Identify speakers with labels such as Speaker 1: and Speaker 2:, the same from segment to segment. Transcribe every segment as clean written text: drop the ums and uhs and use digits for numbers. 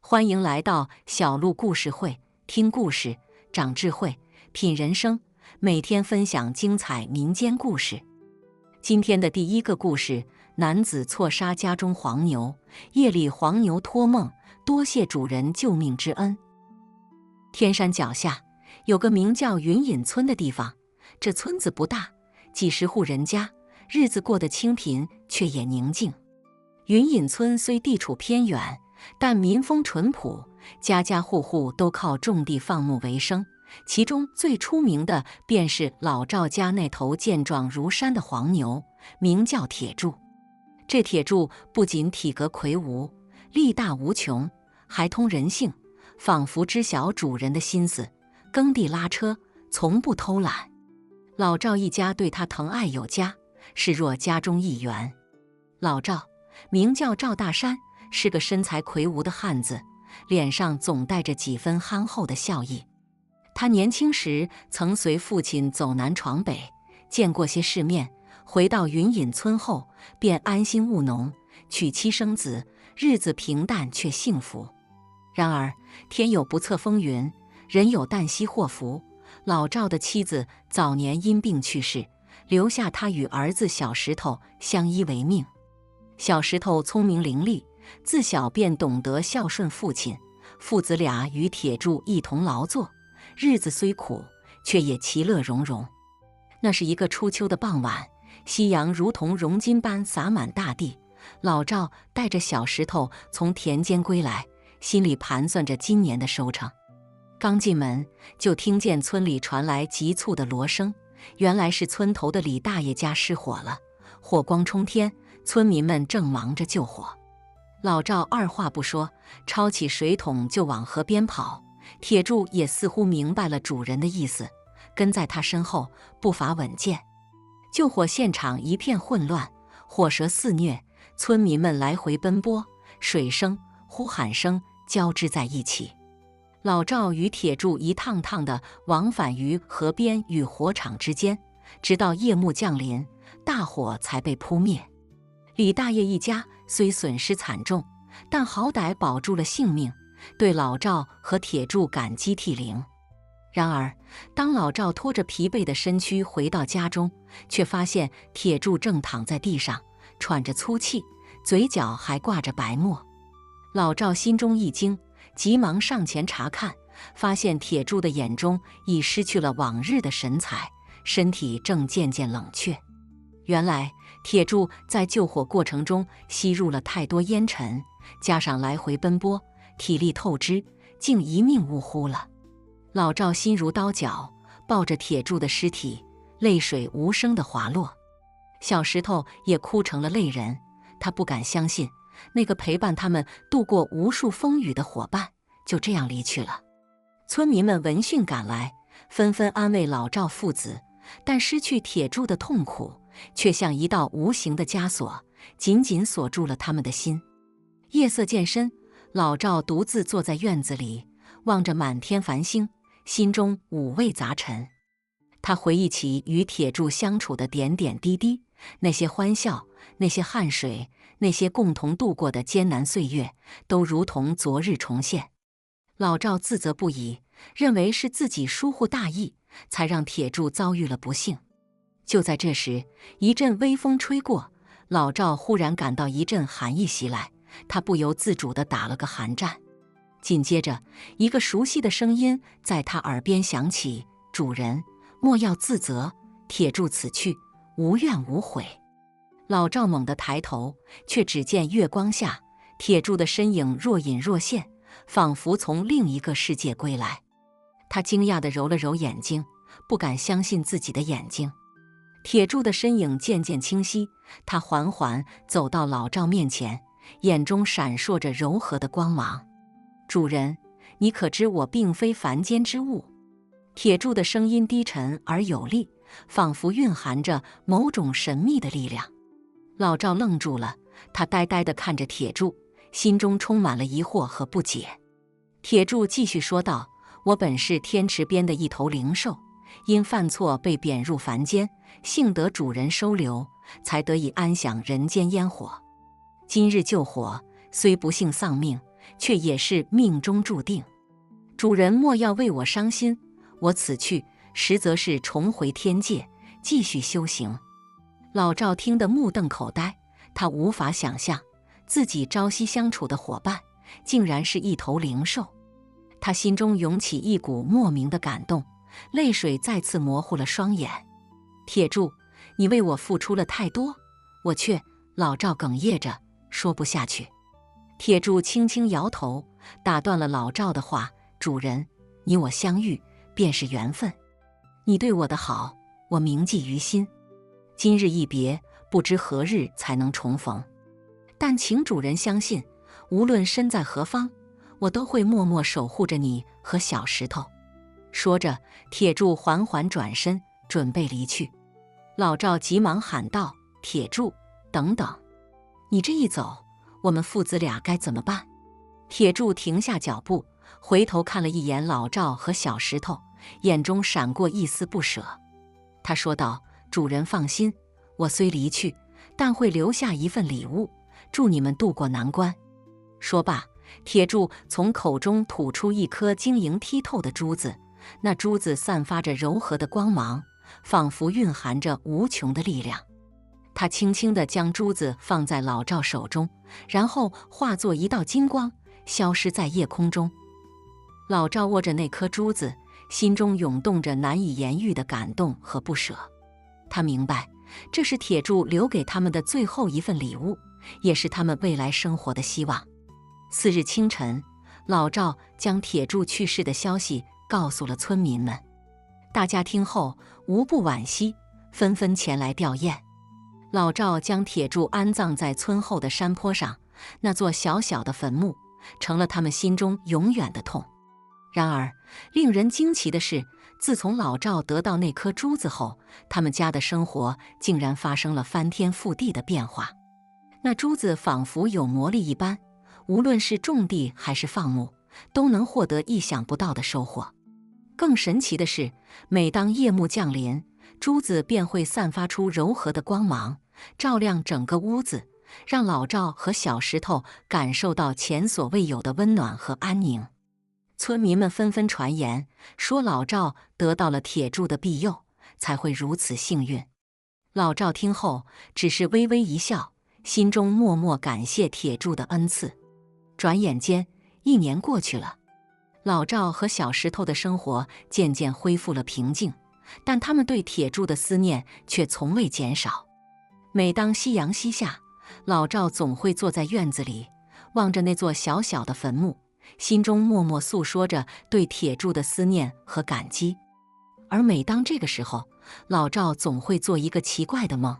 Speaker 1: 欢迎来到小鹿故事会，听故事，长智慧，品人生。每天分享精彩民间故事。今天的第一个故事：男子错杀家中黄牛，夜里黄牛托梦，多谢主人救命之恩。天山脚下有个名叫云隐村的地方，这村子不大，几十户人家，日子过得清贫，却也宁静。云隐村虽地处偏远，但民风淳朴，家家户户都靠种地放牧为生。其中最出名的便是老赵家那头健壮如山的黄牛，名叫铁柱。这铁柱不仅体格魁梧，力大无穷，还通人性，仿佛知晓主人的心思，耕地拉车，从不偷懒。老赵一家对他疼爱有加，视若家中一员。老赵名叫赵大山，是个身材魁梧的汉子，脸上总带着几分憨厚的笑意。他年轻时曾随父亲走南闯北，见过些世面，回到云隐村后便安心务农，娶妻生子，日子平淡却幸福。然而天有不测风云，人有旦夕祸福，老赵的妻子早年因病去世，留下他与儿子小石头相依为命。小石头聪明伶俐，自小便懂得孝顺父亲，父子俩与铁柱一同劳作，日子虽苦，却也其乐融融。那是一个初秋的傍晚，夕阳如同熔金般洒满大地。老赵带着小石头从田间归来，心里盘算着今年的收成。刚进门，就听见村里传来急促的锣声，原来是村头的李大爷家失火了，火光冲天，村民们正忙着救火。老赵二话不说，抄起水桶就往河边跑。铁柱也似乎明白了主人的意思，跟在他身后，步伐稳健。救火现场一片混乱，火舌肆虐，村民们来回奔波，水声、呼喊声交织在一起。老赵与铁柱一趟趟地往返于河边与火场之间，直到夜幕降临，大火才被扑灭。李大爷一家虽损失惨重，但好歹保住了性命，对老赵和铁柱感激涕零。然而当老赵拖着疲惫的身躯回到家中，却发现铁柱正躺在地上，喘着粗气，嘴角还挂着白沫。老赵心中一惊，急忙上前查看，发现铁柱的眼中已失去了往日的神采，身体正渐渐冷却。原来铁柱在救火过程中吸入了太多烟尘，加上来回奔波，体力透支，竟一命呜呼了。老赵心如刀绞，抱着铁柱的尸体，泪水无声地滑落。小石头也哭成了泪人，他不敢相信，那个陪伴他们度过无数风雨的伙伴，就这样离去了。村民们闻讯赶来，纷纷安慰老赵父子，但失去铁柱的痛苦，却像一道无形的枷锁，紧紧锁住了他们的心。夜色渐深，老赵独自坐在院子里，望着满天繁星，心中五味杂陈。他回忆起与铁柱相处的点点滴滴，那些欢笑，那些汗水，那些共同度过的艰难岁月，都如同昨日重现。老赵自责不已，认为是自己疏忽大意，才让铁柱遭遇了不幸。就在这时，一阵微风吹过，老赵忽然感到一阵寒意袭来，他不由自主地打了个寒战。紧接着，一个熟悉的声音在他耳边响起：“主人，莫要自责，铁柱此去，无怨无悔。”老赵猛地抬头，却只见月光下，铁柱的身影若隐若现，仿佛从另一个世界归来。他惊讶地揉了揉眼睛，不敢相信自己的眼睛。铁柱的身影渐渐清晰，他缓缓走到老赵面前，眼中闪烁着柔和的光芒。“主人，你可知我并非凡间之物？”铁柱的声音低沉而有力，仿佛蕴含着某种神秘的力量。老赵愣住了，他呆呆地看着铁柱，心中充满了疑惑和不解。铁柱继续说道：“我本是天池边的一头灵兽，因犯错被贬入凡间，幸得主人收留，才得以安享人间烟火。今日救火，虽不幸丧命，却也是命中注定。主人莫要为我伤心，我此去，实则是重回天界，继续修行。”老赵听得目瞪口呆，他无法想象自己朝夕相处的伙伴竟然是一头灵兽。他心中涌起一股莫名的感动，泪水再次模糊了双眼。“铁柱，你为我付出了太多，我却……”老赵哽咽着说不下去。铁柱轻轻摇头，打断了老赵的话：“主人，你我相遇便是缘分，你对我的好，我铭记于心。今日一别，不知何日才能重逢。但请主人相信，无论身在何方，我都会默默守护着你和小石头。”说着，铁柱缓缓转身，准备离去。老赵急忙喊道：“铁柱，等等，你这一走，我们父子俩该怎么办？”铁柱停下脚步，回头看了一眼老赵和小石头，眼中闪过一丝不舍。他说道：“主人放心，我虽离去，但会留下一份礼物，助你们渡过难关。”说罢，铁柱从口中吐出一颗晶莹剔透的珠子，那珠子散发着柔和的光芒，仿佛蕴含着无穷的力量。他轻轻地将珠子放在老赵手中，然后化作一道金光，消失在夜空中。老赵握着那颗珠子，心中涌动着难以言喻的感动和不舍。他明白，这是铁柱留给他们的最后一份礼物，也是他们未来生活的希望。次日清晨，老赵将铁柱去世的消息告诉了村民们。大家听后无不惋惜，纷纷前来吊唁。老赵将铁柱安葬在村后的山坡上，那座小小的坟墓成了他们心中永远的痛。然而，令人惊奇的是，自从老赵得到那颗珠子后，他们家的生活竟然发生了翻天覆地的变化。那珠子仿佛有魔力一般，无论是种地还是放牧，都能获得意想不到的收获。更神奇的是，每当夜幕降临，珠子便会散发出柔和的光芒，照亮整个屋子，让老赵和小石头感受到前所未有的温暖和安宁。村民们纷纷传言说，老赵得到了铁柱的庇佑，才会如此幸运。老赵听后只是微微一笑，心中默默感谢铁柱的恩赐。转眼间1年过去了，老赵和小石头的生活渐渐恢复了平静，但他们对铁柱的思念却从未减少。每当夕阳西下，老赵总会坐在院子里，望着那座小小的坟墓，心中默默诉说着对铁柱的思念和感激。而每当这个时候，老赵总会做一个奇怪的梦。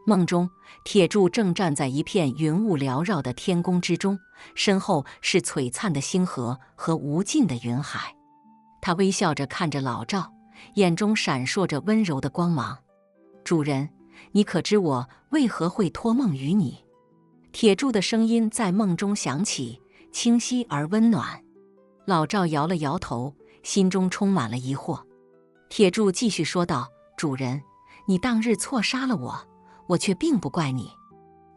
Speaker 1: 梦中，铁柱正站在一片云雾缭绕的天空之中，身后是璀璨的星河和无尽的云海。他微笑着看着老赵，眼中闪烁着温柔的光芒。“主人，你可知我为何会托梦于你？”铁柱的声音在梦中响起，清晰而温暖。老赵摇了摇头，心中充满了疑惑。铁柱继续说道：“主人，你当日错杀了我，我却并不怪你，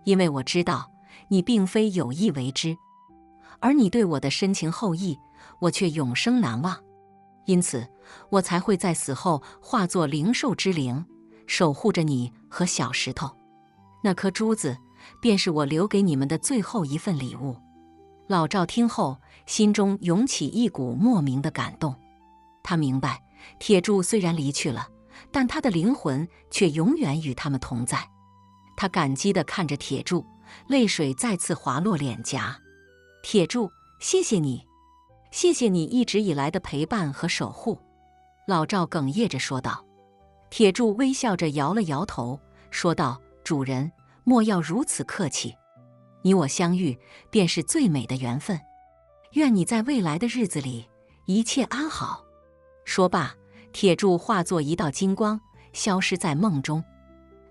Speaker 1: 因为我知道你并非有意为之，而你对我的深情厚谊，我却永生难忘。因此，我才会在死后化作灵兽之灵，守护着你和小石头。那颗珠子，便是我留给你们的最后一份礼物。”老赵听后，心中涌起一股莫名的感动。他明白，铁柱虽然离去了，但他的灵魂却永远与他们同在。他感激地看着铁柱，泪水再次滑落脸颊。“铁柱，谢谢你，谢谢你一直以来的陪伴和守护。”老赵哽咽着说道。铁柱微笑着摇了摇头，说道：“主人，莫要如此客气，你我相遇便是最美的缘分，愿你在未来的日子里一切安好。”说罢，铁柱化作一道金光，消失在梦中。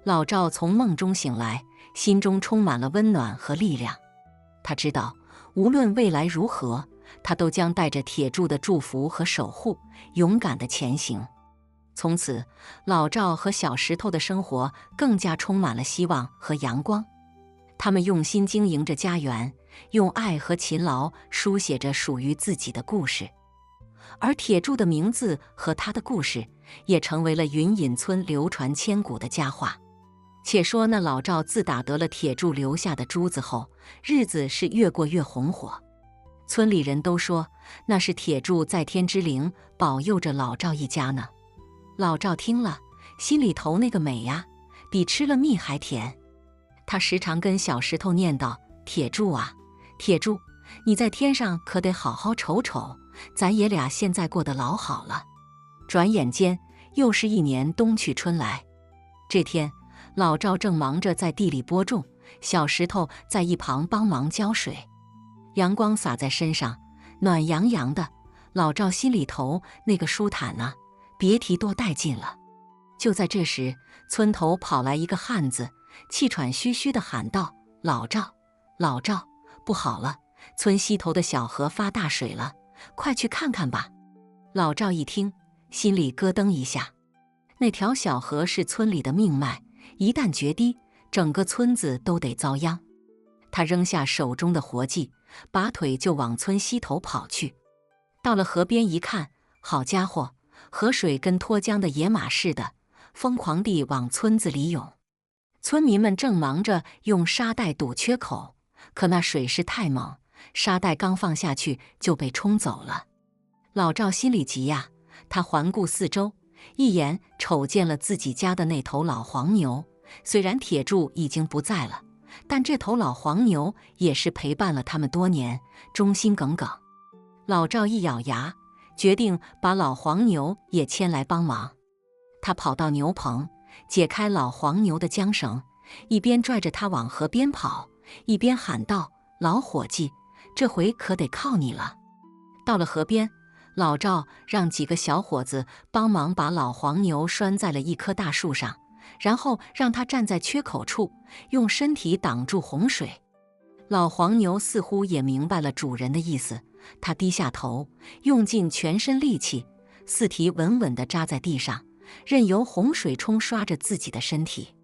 Speaker 1: 老赵从梦中醒来，心中充满了温暖和力量。他知道，无论未来如何，他都将带着铁柱的祝福和守护，勇敢地前行。从此，老赵和小石头的生活更加充满了希望和阳光。他们用心经营着家园，用爱和勤劳书写着属于自己的故事。而铁柱的名字和他的故事，也成为了云隐村流传千古的佳话。且说那老赵自打得了铁柱留下的珠子后，日子是越过越红火。村里人都说，那是铁柱在天之灵保佑着老赵一家呢。老赵听了，心里头那个美呀，比吃了蜜还甜。他时常跟小石头念叨：“铁柱啊，铁柱，你在天上可得好好瞅瞅，咱爷俩现在过得老好了。”转眼间又是一年冬去春来。这天，老赵正忙着在地里播种，小石头在一旁帮忙浇水。阳光洒在身上，暖洋洋的，老赵心里头那个舒坦啊，别提多带劲了。就在这时，村头跑来一个汉子，气喘吁吁地喊道：“老赵，老赵，不好了，村西头的小河发大水了，快去看看吧。”老赵一听，心里咯噔一下。那条小河是村里的命脉，一旦决堤，整个村子都得遭殃。他扔下手中的活计，拔腿就往村西头跑去。到了河边一看，好家伙，河水跟脱缰的野马似的，疯狂地往村子里涌。村民们正忙着用沙袋堵缺口，可那水势太猛，沙袋刚放下去就被冲走了。老赵心里急呀，他环顾四周，一眼瞅见了自己家的那头老黄牛。虽然铁柱已经不在了，但这头老黄牛也是陪伴了他们多年，忠心耿耿。老赵一咬牙，决定把老黄牛也牵来帮忙。他跑到牛棚，解开老黄牛的缰绳，一边拽着它往河边跑，一边喊道：“老伙计，这回可得靠你了。”到了河边，老赵让几个小伙子帮忙把老黄牛拴在了一棵大树上，然后让它站在缺口处，用身体挡住洪水。老黄牛似乎也明白了主人的意思，它低下头，用尽全身力气，四蹄稳稳地扎在地上，任由洪水冲刷着自己的身体。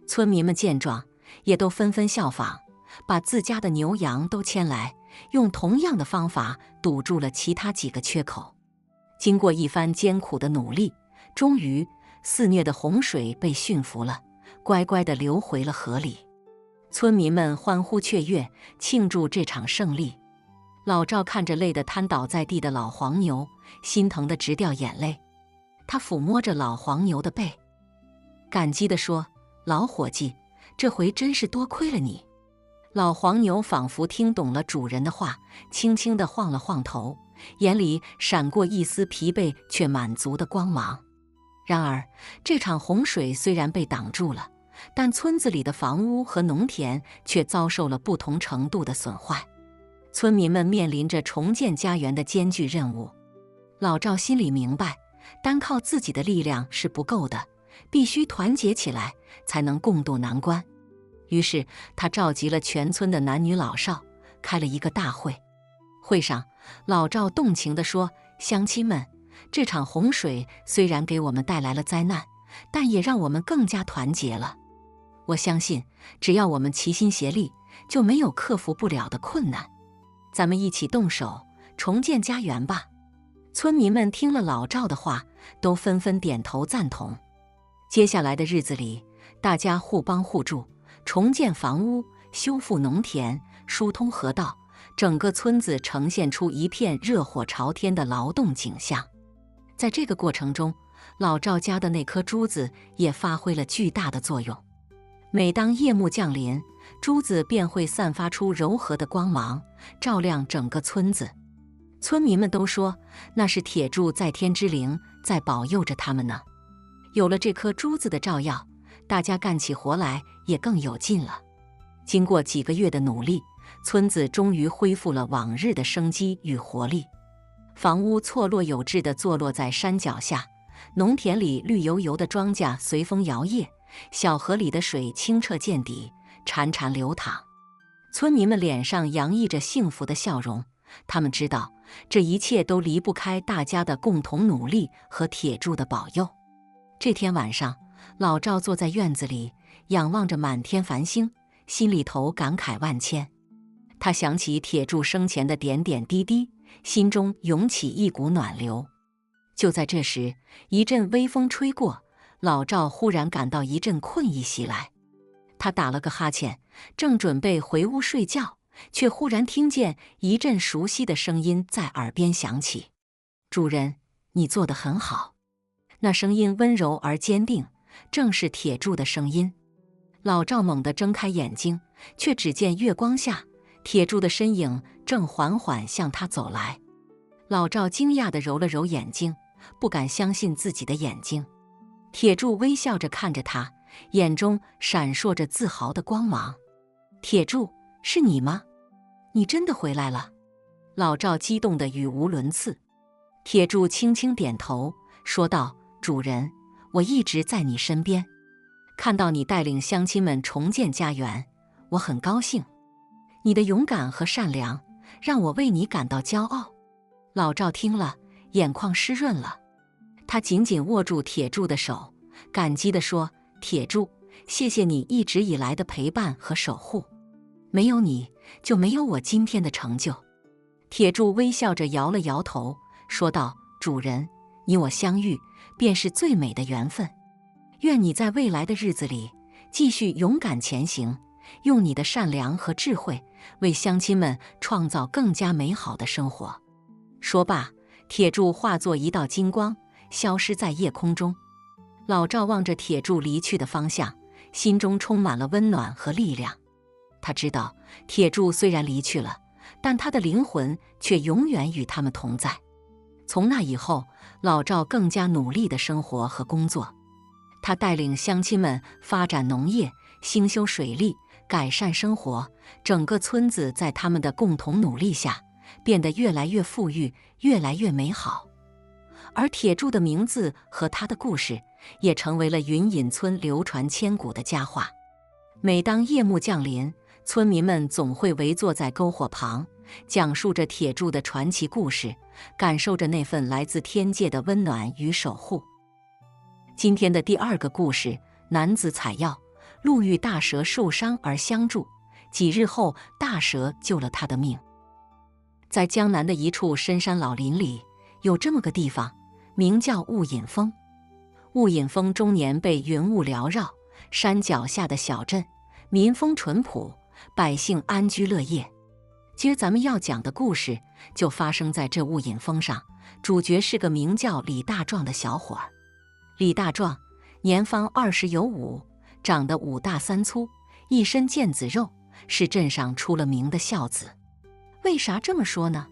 Speaker 1: 村民们见状，也都纷纷效仿，把自家的牛羊都牵来，用同样的方法堵住了其他几个缺口。经过一番艰苦的努力，终于肆虐的洪水被驯服了，乖乖地流回了河里。村民们欢呼雀跃，庆祝这场胜利。老赵看着累得瘫倒在地的老黄牛，心疼得直掉眼泪。他抚摸着老黄牛的背，感激地说：“老伙计，这回真是多亏了你。”老黄牛仿佛听懂了主人的话，轻轻地晃了晃头，眼里闪过一丝疲惫却满足的光芒。然而，这场洪水虽然被挡住了，但村子里的房屋和农田却遭受了不同程度的损坏。村民们面临着重建家园的艰巨任务。老赵心里明白，单靠自己的力量是不够的，必须团结起来，才能共度难关。于是他召集了全村的男女老少，开了一个大会。会上，老赵动情地说：“乡亲们，这场洪水虽然给我们带来了灾难，但也让我们更加团结了。我相信，只要我们齐心协力，就没有克服不了的困难。咱们一起动手，重建家园吧。”村民们听了老赵的话，都纷纷点头赞同。接下来的日子里，大家互帮互助，重建房屋，修复农田，疏通河道，整个村子呈现出一片热火朝天的劳动景象。在这个过程中，老赵家的那颗珠子也发挥了巨大的作用。每当夜幕降临，珠子便会散发出柔和的光芒，照亮整个村子。村民们都说，那是铁柱在天之灵在保佑着他们呢。有了这颗珠子的照耀，大家干起活来也更有劲了。经过几个月的努力，村子终于恢复了往日的生机与活力。房屋错落有致地坐落在山脚下，农田里绿油油的庄稼随风摇曳，小河里的水清澈见底，潺潺流淌。村民们脸上洋溢着幸福的笑容，他们知道这一切都离不开大家的共同努力和铁柱的保佑。这天晚上，老赵坐在院子里，仰望着满天繁星，心里头感慨万千。他想起铁柱生前的点点滴滴，心中涌起一股暖流。就在这时，一阵微风吹过，老赵忽然感到一阵困意袭来。他打了个哈欠，正准备回屋睡觉，却忽然听见一阵熟悉的声音在耳边响起：“主人，你做得很好。”那声音温柔而坚定，正是铁柱的声音。老赵猛地睁开眼睛，却只见月光下，铁柱的身影正缓缓向他走来。老赵惊讶地揉了揉眼睛，不敢相信自己的眼睛。铁柱微笑着看着他，眼中闪烁着自豪的光芒。“铁柱，是你吗？你真的回来了！”老赵激动得语无伦次。铁柱轻轻点头，说道：“主人，我一直在你身边，看到你带领乡亲们重建家园，我很高兴。你的勇敢和善良，让我为你感到骄傲。”老赵听了，眼眶湿润了。他紧紧握住铁柱的手，感激地说：“铁柱，谢谢你一直以来的陪伴和守护，没有你，就没有我今天的成就。”铁柱微笑着摇了摇头，说道：“主人，你我相遇，便是最美的缘分。愿你在未来的日子里，继续勇敢前行，用你的善良和智慧，为乡亲们创造更加美好的生活。”说罢，铁柱化作一道金光，消失在夜空中。老赵望着铁柱离去的方向，心中充满了温暖和力量。他知道，铁柱虽然离去了，但他的灵魂却永远与他们同在。从那以后，老赵更加努力地生活和工作。他带领乡亲们发展农业，兴修水利，改善生活。整个村子在他们的共同努力下，变得越来越富裕，越来越美好。而铁柱的名字和他的故事，也成为了云隐村流传千古的佳话。每当夜幕降临，村民们总会围坐在篝火旁，讲述着铁柱的传奇故事，感受着那份来自天界的温暖与守护。今天的第二个故事，男子采药，路遇大蛇受伤而相助，几日后大蛇救了他的命。在江南的一处深山老林里，有这么个地方，名叫雾隐峰。雾隐峰终年被云雾缭绕，山脚下的小镇，民风淳朴，百姓安居乐业。今儿咱们要讲的故事，就发生在这雾隐峰上，主角是个名叫李大壮的小伙儿。李大壮年方20有5，长得5大3粗，一身腱子肉，是镇上出了名的孝子。为啥这么说呢？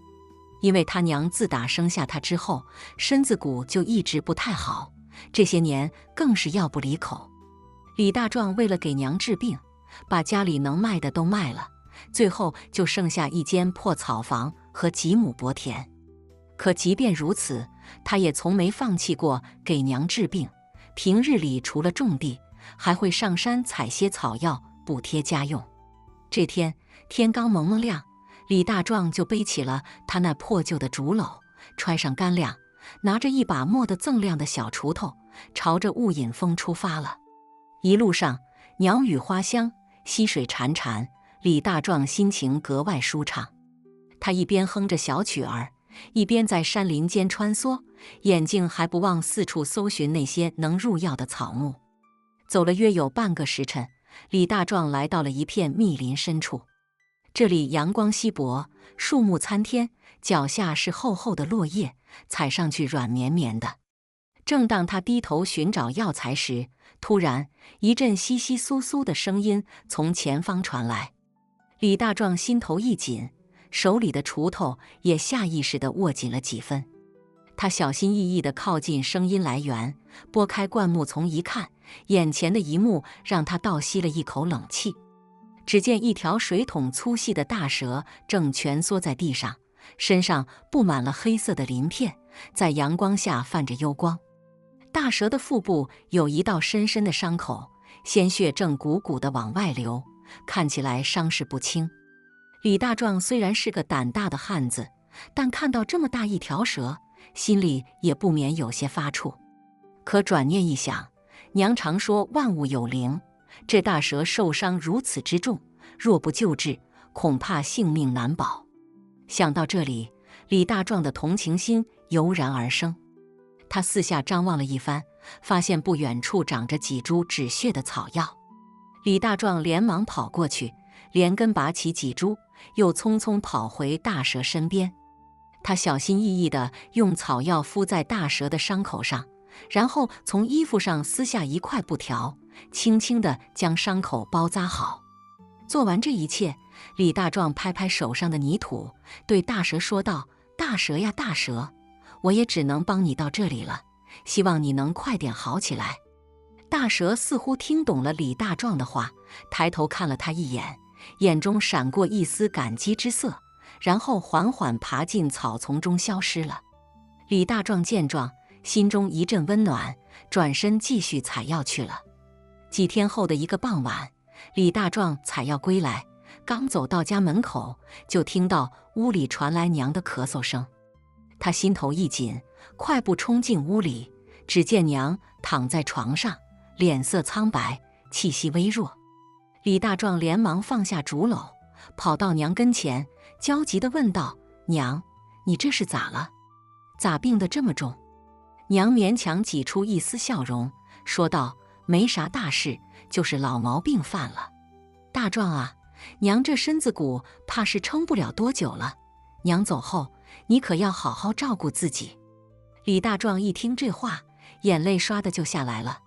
Speaker 1: 因为他娘自打生下他之后，身子骨就一直不太好，这些年更是药不离口。李大壮为了给娘治病，把家里能卖的都卖了，最后就剩下一间破草房和几亩薄田。可即便如此，他也从没放弃过给娘治病。平日里除了种地，还会上山采些草药补贴家用。这天天刚蒙蒙亮，李大壮就背起了他那破旧的竹篓，揣上干粮，拿着一把磨得锃亮的小锄头，朝着雾隐峰出发了。一路上鸟语花香，溪水潺潺，李大壮心情格外舒畅。他一边哼着小曲儿，一边在山林间穿梭，眼睛还不忘四处搜寻那些能入药的草木。走了约有半个时辰，李大壮来到了一片密林深处。这里阳光稀薄，树木参天，脚下是厚厚的落叶，踩上去软绵绵的。正当他低头寻找药材时，突然一阵窸窸窣窣的声音从前方传来。李大壮心头一紧，手里的锄头也下意识地握紧了几分。他小心翼翼地靠近声音来源，拨开灌木丛一看，眼前的一幕让他倒吸了一口冷气。只见一条水桶粗细的大蛇正蜷缩在地上，身上布满了黑色的鳞片，在阳光下泛着幽光。大蛇的腹部有一道深深的伤口，鲜血正鼓鼓地往外流，看起来伤势不轻。李大壮虽然是个胆大的汉子，但看到这么大一条蛇，心里也不免有些发怵。可转念一想，娘常说万物有灵，这大蛇受伤如此之重，若不救治，恐怕性命难保。想到这里，李大壮的同情心油然而生。他四下张望了一番，发现不远处长着几株止血的草药。李大壮连忙跑过去，连根拔起几株，又匆匆跑回大蛇身边。他小心翼翼地用草药敷在大蛇的伤口上，然后从衣服上撕下一块布条，轻轻地将伤口包扎好。做完这一切，李大壮拍拍手上的泥土，对大蛇说道：“大蛇呀，大蛇，我也只能帮你到这里了，希望你能快点好起来。”大蛇似乎听懂了李大壮的话，抬头看了他一眼，眼中闪过一丝感激之色，然后缓缓爬进草丛中消失了。李大壮见状，心中一阵温暖，转身继续采药去了。几天后的一个傍晚，李大壮采药归来，刚走到家门口，就听到屋里传来娘的咳嗽声。他心头一紧，快步冲进屋里，只见娘躺在床上，脸色苍白，气息微弱。李大壮连忙放下竹篓，跑到娘跟前，焦急地问道：“娘，你这是咋了？咋病得这么重？”娘勉强挤出一丝笑容，说道：“没啥大事，就是老毛病犯了。大壮啊，娘这身子骨怕是撑不了多久了，娘走后，你可要好好照顾自己。”李大壮一听这话，眼泪唰的就下来了。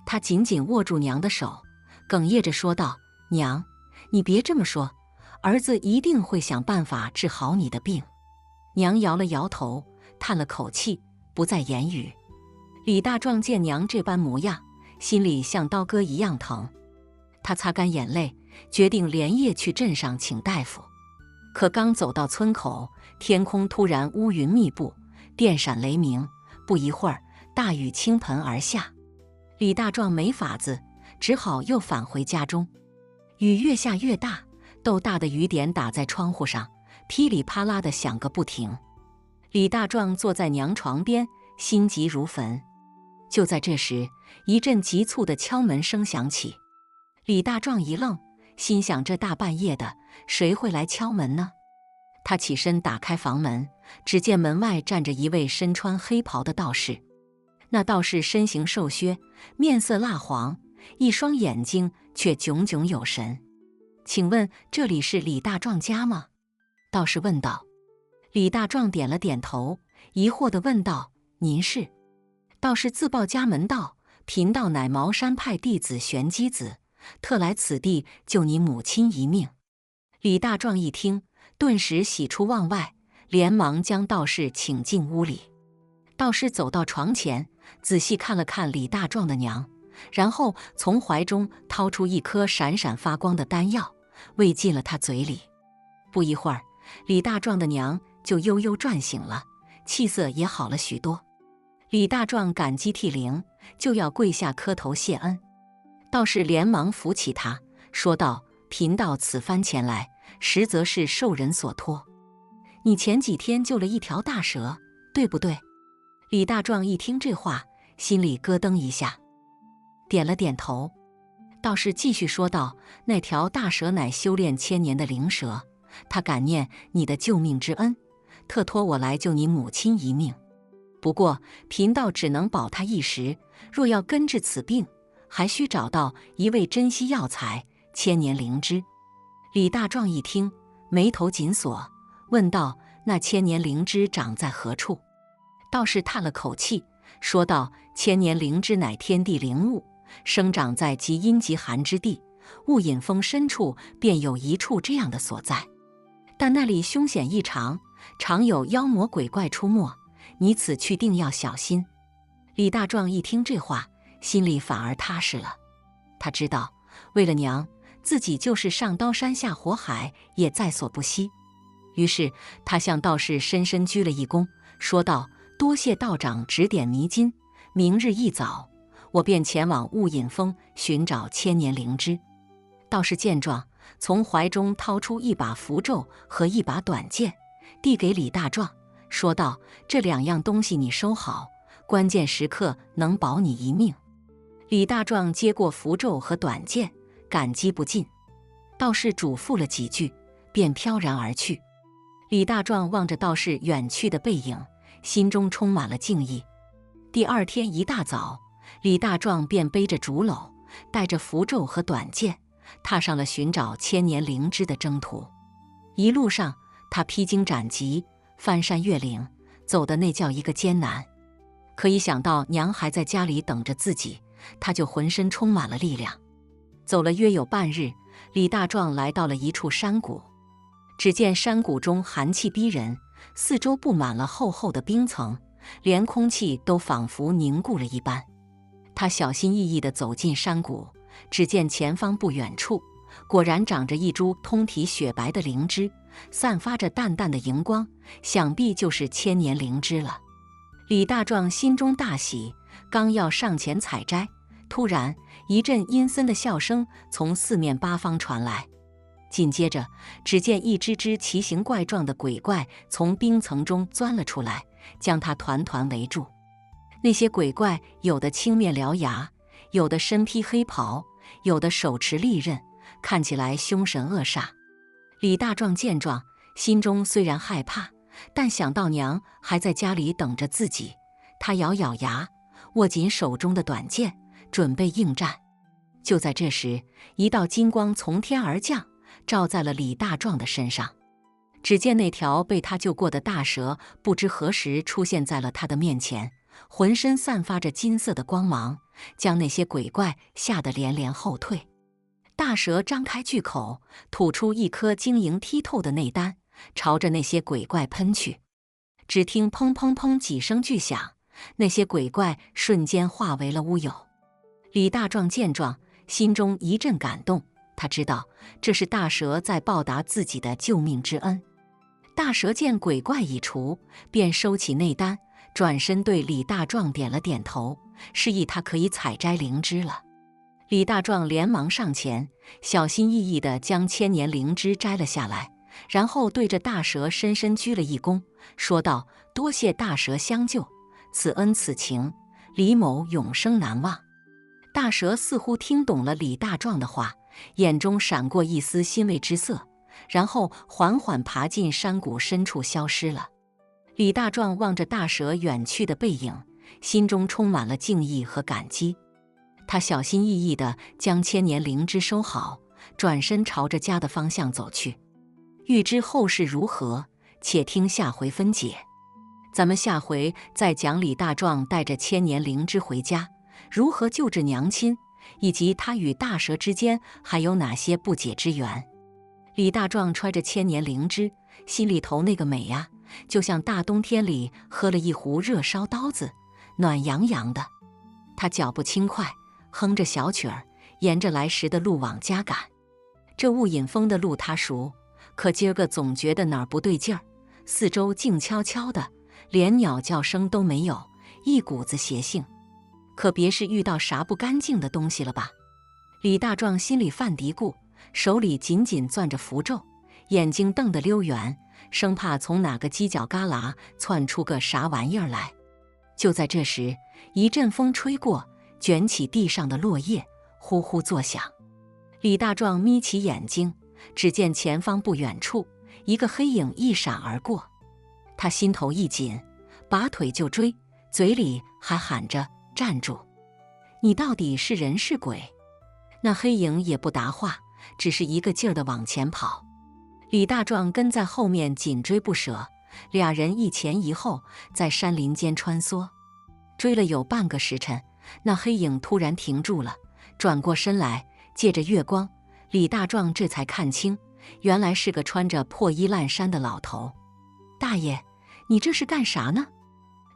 Speaker 1: 他紧紧握住娘的手，哽咽着说道：“娘，你别这么说，儿子一定会想办法治好你的病。”娘摇了摇头，叹了口气，不再言语。李大壮见娘这般模样，心里像刀割一样疼。他擦干眼泪，决定连夜去镇上请大夫。可刚走到村口，天空突然乌云密布，电闪雷鸣，不一会儿，大雨倾盆而下。李大壮没法子，只好又返回家中。雨越下越大，豆大的雨点打在窗户上，噼里啪啦地响个不停。李大壮坐在娘床边，心急如焚。就在这时，一阵急促的敲门声响起。李大壮一愣，心想这大半夜的，谁会来敲门呢？他起身打开房门，只见门外站着一位身穿黑袍的道士。那道士身形瘦削，面色蜡黄，一双眼睛却炯炯有神。“请问这里是李大壮家吗？”道士问道。李大壮点了点头，疑惑地问道：“您是？”道士自报家门道：“贫道乃茅山派弟子玄机子，特来此地救你母亲一命。”李大壮一听，顿时喜出望外，连忙将道士请进屋里。道士走到床前，仔细看了看李大壮的娘，然后从怀中掏出一颗闪闪发光的丹药，喂进了他嘴里。不一会儿，李大壮的娘就悠悠转醒了，气色也好了许多。李大壮感激涕零，就要跪下磕头谢恩。道士连忙扶起他，说道：“贫道此番前来，实则是受人所托。你前几天救了一条大蛇，对不对？”李大壮一听这话，心里咯噔一下，点了点头。道士继续说道：“那条大蛇乃修炼千年的灵蛇，他感念你的救命之恩，特托我来救你母亲一命。不过贫道只能保他一时，若要根治此病，还需找到一味珍稀药材——千年灵芝。”李大壮一听，眉头紧锁，问道：“那千年灵芝长在何处？”道士叹了口气，说道：“千年灵芝乃天地灵物，生长在极阴极寒之地，雾隐峰深处便有一处这样的所在。但那里凶险异常，常有妖魔鬼怪出没，你此去定要小心。”李大壮一听这话，心里反而踏实了。他知道，为了娘，自己就是上刀山下火海也在所不惜。于是他向道士深深鞠了一躬，说道：“多谢道长指点迷津，明日一早，我便前往雾隐峰寻找千年灵芝。”道士见状，从怀中掏出一把符咒和一把短剑，递给李大壮，说道：“这两样东西你收好，关键时刻能保你一命。”李大壮接过符咒和短剑，感激不尽。道士嘱咐了几句，便飘然而去。李大壮望着道士远去的背影，心中充满了敬意。第二天一大早，李大壮便背着竹篓，带着符咒和短剑，踏上了寻找千年灵芝的征途。一路上，他披荆斩棘，翻山越岭，走的那叫一个艰难。可一想到娘还在家里等着自己，他就浑身充满了力量。走了约有半日，李大壮来到了一处山谷。只见山谷中寒气逼人，四周布满了厚厚的冰层，连空气都仿佛凝固了一般。他小心翼翼地走进山谷，只见前方不远处果然长着一株通体雪白的灵芝，散发着淡淡的荧光，想必就是千年灵芝了。李大壮心中大喜，刚要上前采摘，突然一阵阴森的笑声从四面八方传来。紧接着，只见一只只奇形怪状的鬼怪从冰层中钻了出来，将他团团围住。那些鬼怪有的青面獠牙，有的身披黑袍，有的手持利刃，看起来凶神恶煞。李大壮见状，心中虽然害怕，但想到娘还在家里等着自己，他咬咬牙，握紧手中的短剑，准备应战。就在这时，一道金光从天而降，照在了李大壮的身上。只见那条被他救过的大蛇不知何时出现在了他的面前，浑身散发着金色的光芒，将那些鬼怪吓得连连后退。大蛇张开巨口，吐出一颗晶莹剔透的内丹，朝着那些鬼怪喷去。只听砰砰砰几声巨响，那些鬼怪瞬间化为了乌有。李大壮见状，心中一阵感动，他知道这是大蛇在报答自己的救命之恩。大蛇见鬼怪已除，便收起内丹，转身对李大壮点了点头，示意他可以采摘灵芝了。李大壮连忙上前，小心翼翼地将千年灵芝摘了下来，然后对着大蛇深深鞠了一躬，说道：“多谢大蛇相救，此恩此情，李某永生难忘。”大蛇似乎听懂了李大壮的话，眼中闪过一丝欣慰之色，然后缓缓爬进山谷深处消失了。李大壮望着大蛇远去的背影，心中充满了敬意和感激。他小心翼翼地将千年灵芝收好，转身朝着家的方向走去。欲知后事如何，且听下回分解。咱们下回再讲李大壮带着千年灵芝回家，如何救治娘亲，以及他与大蛇之间还有哪些不解之缘。李大壮揣着千年灵芝，心里头那个美呀，就像大冬天里喝了一壶热烧刀子，暖洋洋的。他脚步轻快，哼着小曲儿，沿着来时的路往家赶。这雾隐风的路他熟，可今儿个总觉得哪儿不对劲儿，四周静悄悄的，连鸟叫声都没有，一股子邪性。可别是遇到啥不干净的东西了吧？李大壮心里犯嘀咕，手里紧紧攥着符咒，眼睛瞪得溜圆，生怕从哪个犄角旮旯窜出个啥玩意儿来。就在这时，一阵风吹过，卷起地上的落叶，呼呼作响。李大壮眯起眼睛，只见前方不远处一个黑影一闪而过。他心头一紧，拔腿就追，嘴里还喊着：“站住！你到底是人是鬼？”那黑影也不答话，只是一个劲儿地往前跑。李大壮跟在后面紧追不舍，俩人一前一后在山林间穿梭。追了有半个时辰，那黑影突然停住了，转过身来，借着月光，李大壮这才看清，原来是个穿着破衣烂衫的老头。大爷，你这是干啥呢？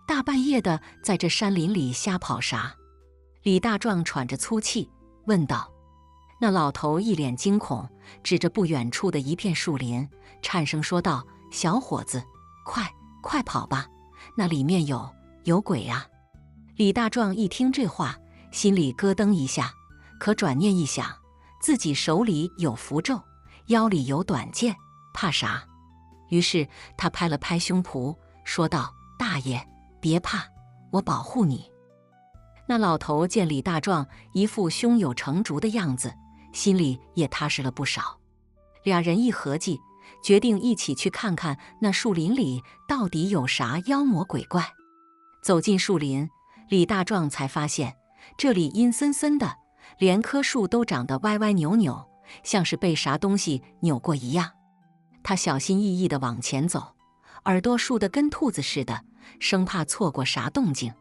Speaker 1: 大半夜的在这山林里瞎跑啥？李大壮喘着粗气问道。那老头一脸惊恐，指着不远处的一片树林，颤声说道：“小伙子，快跑吧，那里面有鬼啊！”李大壮一听这话，心里咯噔一下，可转念一想，自己手里有符咒，腰里有短剑，怕啥？于是他拍了拍胸脯，说道：“大爷，别怕，我保护你。”那老头见李大壮一副胸有成竹的样子，心里也踏实了不少。俩人一合计，决定一起去看看那树林里到底有啥妖魔鬼怪。走进树林，李大壮才发现这里阴森森的，连棵树都长得歪歪扭扭，像是被啥东西扭过一样。他小心翼翼地往前走，耳朵竖得跟兔子似的，生怕错过啥动静。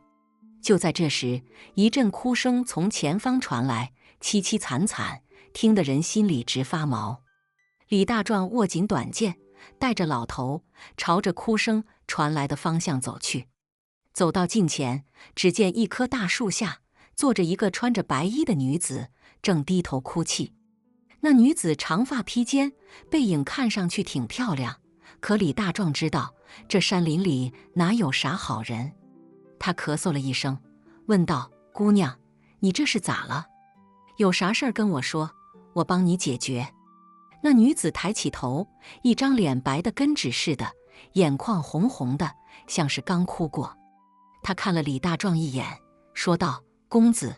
Speaker 1: 就在这时，一阵哭声从前方传来，凄凄惨惨，听得人心里直发毛。李大壮握紧短剑，带着老头朝着哭声传来的方向走去。走到近前，只见一棵大树下坐着一个穿着白衣的女子，正低头哭泣。那女子长发披肩，背影看上去挺漂亮，可李大壮知道这山林里哪有啥好人。他咳嗽了一声，问道：“姑娘，你这是咋了？有啥事儿跟我说，我帮你解决。”那女子抬起头，一张脸白得跟纸似的，眼眶红红的，像是刚哭过。她看了李大壮一眼，说道：“公子，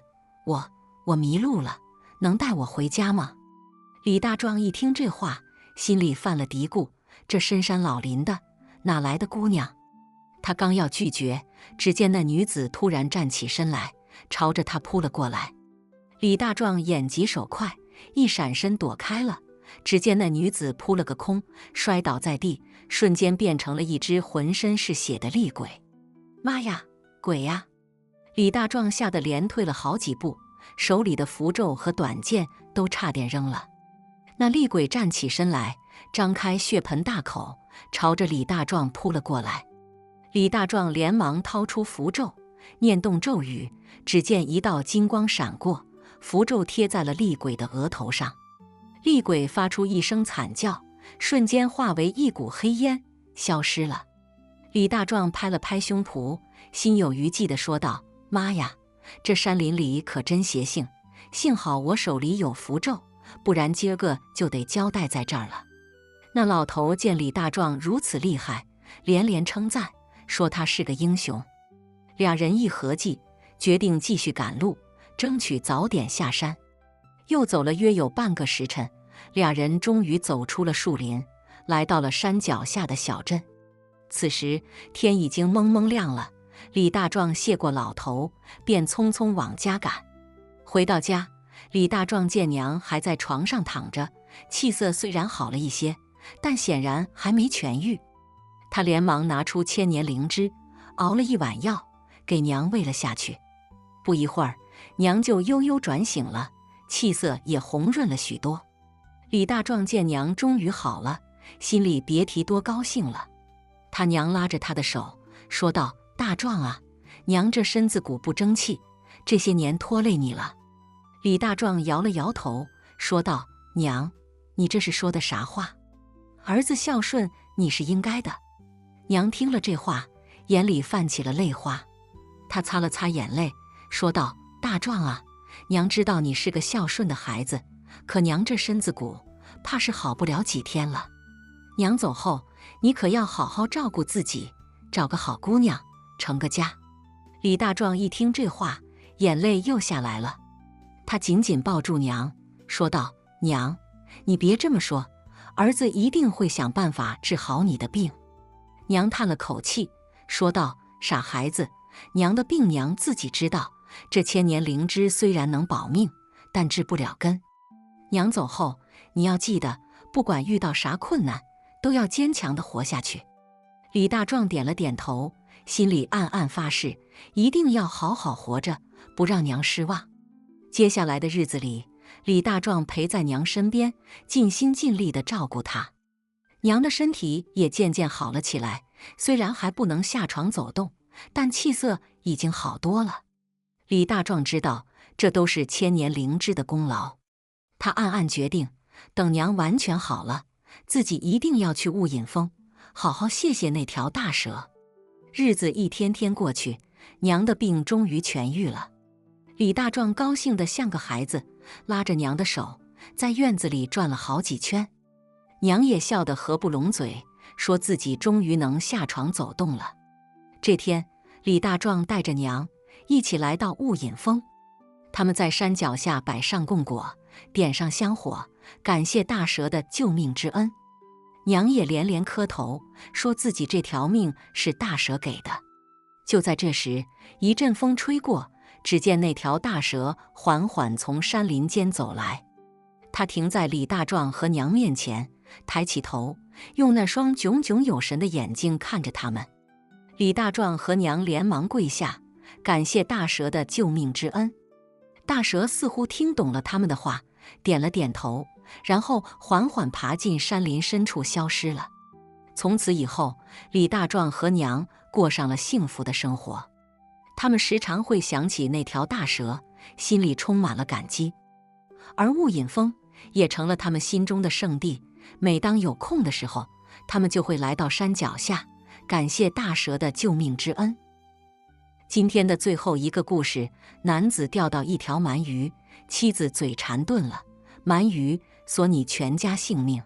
Speaker 1: 我迷路了，能带我回家吗？”李大壮一听这话，心里犯了嘀咕，这深山老林的，哪来的姑娘？他刚要拒绝，只见那女子突然站起身来，朝着他扑了过来。李大壮眼疾手快，一闪身躲开了。只见那女子扑了个空，摔倒在地，瞬间变成了一只浑身是血的厉鬼。妈呀，鬼呀！李大壮吓得连退了好几步，手里的符咒和短剑都差点扔了。那厉鬼站起身来，张开血盆大口，朝着李大壮扑了过来。李大壮连忙掏出符咒，念动咒语，只见一道金光闪过，符咒贴在了厉鬼的额头上。厉鬼发出一声惨叫，瞬间化为一股黑烟，消失了。李大壮拍了拍胸脯，心有余悸地说道：“妈呀，这山林里可真邪性，幸好我手里有符咒，不然今儿个就得交代在这儿了。”那老头见李大壮如此厉害，连连称赞，说他是个英雄。俩人一合计，决定继续赶路，争取早点下山。又走了约有半个时辰，俩人终于走出了树林，来到了山脚下的小镇。此时天已经蒙蒙亮了，李大壮谢过老头，便匆匆往家赶。回到家，李大壮见娘还在床上躺着，气色虽然好了一些，但显然还没痊愈。他连忙拿出千年灵芝，熬了一碗药，给娘喂了下去。不一会儿，娘就悠悠转醒了，气色也红润了许多。李大壮见娘终于好了，心里别提多高兴了。他娘拉着他的手，说道：“大壮啊，娘这身子骨不争气，这些年拖累你了。”李大壮摇了摇头，说道：“娘，你这是说的啥话？儿子孝顺你是应该的。”娘听了这话，眼里泛起了泪花。她擦了擦眼泪，说道：“大壮啊，娘知道你是个孝顺的孩子，可娘这身子骨怕是好不了几天了。娘走后，你可要好好照顾自己，找个好姑娘，成个家。”李大壮一听这话，眼泪又下来了。他紧紧抱住娘，说道：“娘，你别这么说，儿子一定会想办法治好你的病。”娘叹了口气，说道：“傻孩子，娘的病娘自己知道，这千年灵芝虽然能保命，但治不了根。娘走后，你要记得，不管遇到啥困难，都要坚强地活下去。”李大壮点了点头，心里暗暗发誓，一定要好好活着，不让娘失望。接下来的日子里，李大壮陪在娘身边，尽心尽力地照顾她。娘的身体也渐渐好了起来，虽然还不能下床走动，但气色已经好多了。李大壮知道，这都是千年灵芝的功劳。他暗暗决定，等娘完全好了，自己一定要去雾隐峰，好好谢谢那条大蛇。日子一天天过去，娘的病终于痊愈了。李大壮高兴得像个孩子，拉着娘的手，在院子里转了好几圈。娘也笑得合不拢嘴，说自己终于能下床走动了。这天，李大壮带着娘一起来到雾隐峰。他们在山脚下摆上供果，点上香火，感谢大蛇的救命之恩。娘也连连磕头，说自己这条命是大蛇给的。就在这时，一阵风吹过，只见那条大蛇缓缓从山林间走来。它停在李大壮和娘面前，抬起头，用那双炯炯有神的眼睛看着他们。李大壮和娘连忙跪下，感谢大蛇的救命之恩。大蛇似乎听懂了他们的话，点了点头，然后缓缓爬进山林深处消失了。从此以后，李大壮和娘过上了幸福的生活。他们时常会想起那条大蛇，心里充满了感激。而雾隐峰也成了他们心中的圣地，每当有空的时候，他们就会来到山脚下，感谢大蛇的救命之恩。今天的最后一个故事，男子钓到一条鳗鱼，妻子嘴馋炖了鳗鱼，索你全家性命。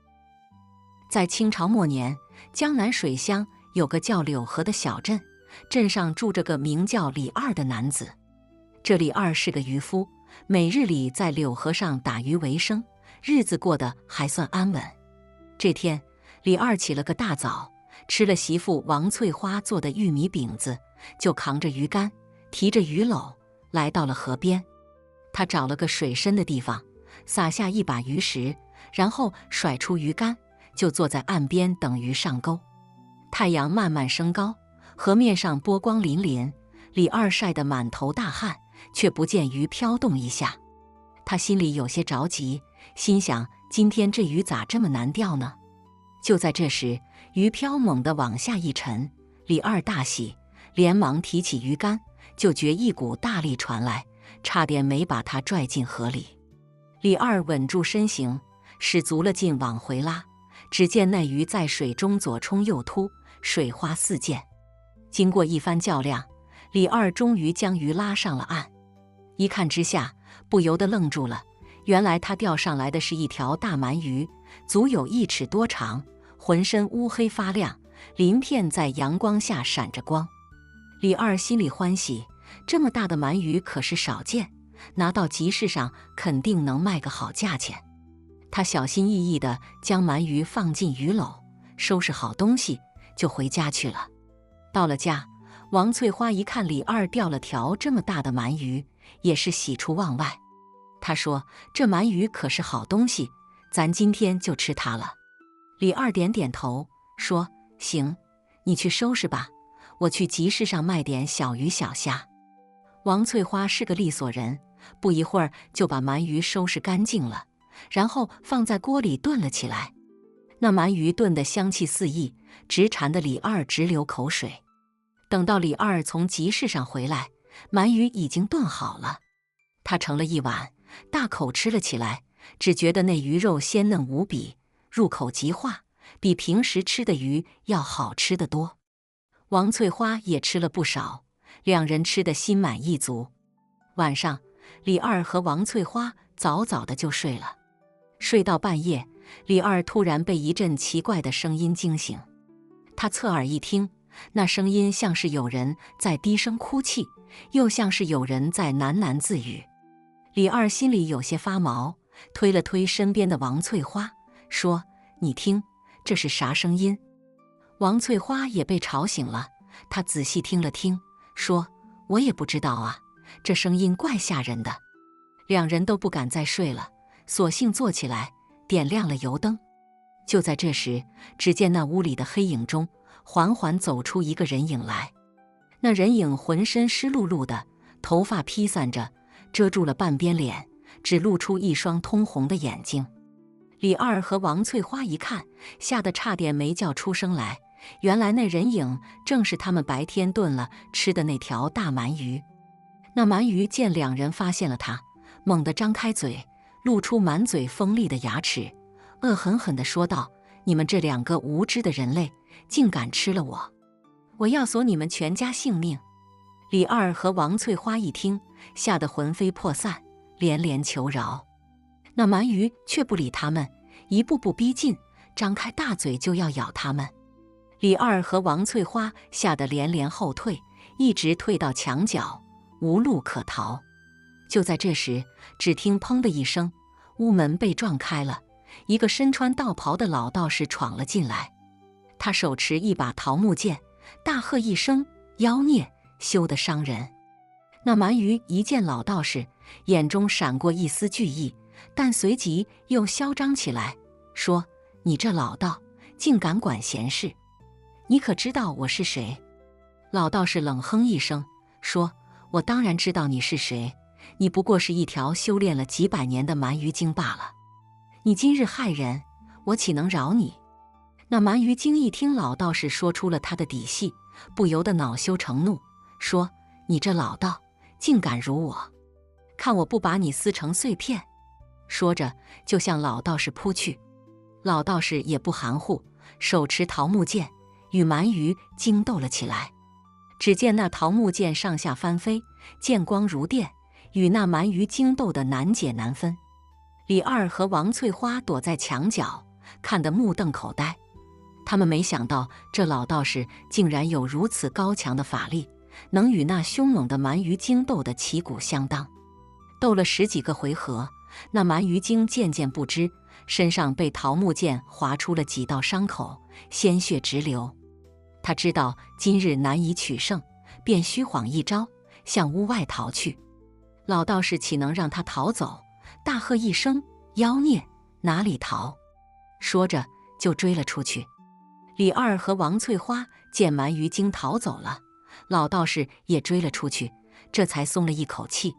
Speaker 1: 在清朝末年，江南水乡有个叫柳河的小镇，镇上住着个名叫李二的男子。这李二是个渔夫，每日里在柳河上打鱼为生，日子过得还算安稳。这天，李二起了个大早，吃了媳妇王翠花做的玉米饼子，就扛着鱼竿，提着鱼篓，来到了河边。他找了个水深的地方，撒下一把鱼食，然后甩出鱼竿，就坐在岸边等鱼上钩。太阳慢慢升高，河面上波光粼粼，李二晒得满头大汗，却不见鱼飘动一下。他心里有些着急，心想今天这鱼咋这么难钓呢？就在这时，鱼漂猛地往下一沉，李二大喜，连忙提起鱼竿，就觉一股大力传来，差点没把他拽进河里。李二稳住身形，使足了劲往回拉，只见那鱼在水中左冲右突，水花四溅。经过一番较量，李二终于将鱼拉上了岸。一看之下，不由得愣住了，原来他钓上来的是一条大鳗鱼，足有1尺多长，浑身乌黑发亮，鳞片在阳光下闪着光。李二心里欢喜，这么大的鳗鱼可是少见，拿到集市上肯定能卖个好价钱。他小心翼翼地将鳗鱼放进鱼篓，收拾好东西，就回家去了。到了家，王翠花一看李二钓了条这么大的鳗鱼，也是喜出望外。她说：“这鳗鱼可是好东西，咱今天就吃它了。”李二点点头，说：“行，你去收拾吧，我去集市上卖点小鱼小虾。”王翠花是个利索人，不一会儿就把鳗鱼收拾干净了，然后放在锅里炖了起来。那鳗鱼炖得香气四溢，直馋得李二直流口水。等到李二从集市上回来，鳗鱼已经炖好了，他盛了一碗，大口吃了起来，只觉得那鱼肉鲜嫩无比，入口即化，比平时吃的鱼要好吃得多。王翠花也吃了不少，两人吃得心满意足。晚上，李二和王翠花早早的就睡了。睡到半夜，李二突然被一阵奇怪的声音惊醒。他侧耳一听，那声音像是有人在低声哭泣，又像是有人在喃喃自语。李二心里有些发毛，推了推身边的王翠花，说：“你听，这是啥声音？”王翠花也被吵醒了，她仔细听了听，说：“我也不知道啊，这声音怪吓人的。”两人都不敢再睡了，索性坐起来，点亮了油灯。就在这时，只见那屋里的黑影中缓缓走出一个人影来。那人影浑身湿漉漉的，头发披散着，遮住了半边脸，只露出一双通红的眼睛。李二和王翠花一看，吓得差点没叫出声来。原来那人影正是他们白天炖了吃的那条大鳗鱼。那鳗鱼见两人发现了他，猛地张开嘴，露出满嘴锋利的牙齿，恶狠狠地说道：“你们这两个无知的人类，竟敢吃了我！我要索你们全家性命！”李二和王翠花一听，吓得魂飞魄散，连连求饶。那鳗鱼却不理他们，一步步逼近，张开大嘴就要咬他们。李二和王翠花吓得连连后退，一直退到墙角，无路可逃。就在这时，只听砰的一声，屋门被撞开了，一个身穿道袍的老道士闯了进来。他手持一把桃木剑，大喝一声：“妖孽，休得伤人！”那蛮夷一见老道士，眼中闪过一丝惧意，但随即又嚣张起来，说：“你这老道，竟敢管闲事！你可知道我是谁？”老道士冷哼一声，说：“我当然知道你是谁，你不过是一条修炼了几百年的蛮夷精罢了。你今日害人，我岂能饶你？”那蛮夷精一听老道士说出了他的底细，不由得恼羞成怒，说：“你这老道，竟敢辱我！看我不把你撕成碎片！”说着就向老道士扑去。老道士也不含糊，手持桃木剑，与蛮夷精斗了起来。只见那桃木剑上下翻飞，剑光如电，与那蛮夷精斗得难解难分。李二和王翠花躲在墙角，看得目瞪口呆。他们没想到这老道士竟然有如此高强的法力，能与那凶猛的蛮夷精斗得旗鼓相当。斗了10几个回合，那蛮夷精渐渐不支，身上被桃木剑划出了几道伤口，鲜血直流。他知道今日难以取胜，便虚晃一招，向屋外逃去。老道士岂能让他逃走？大喝一声：“妖孽，哪里逃！”说着就追了出去。李二和王翠花见蛮夷精逃走了，老道士也追了出去，这才松了一口气。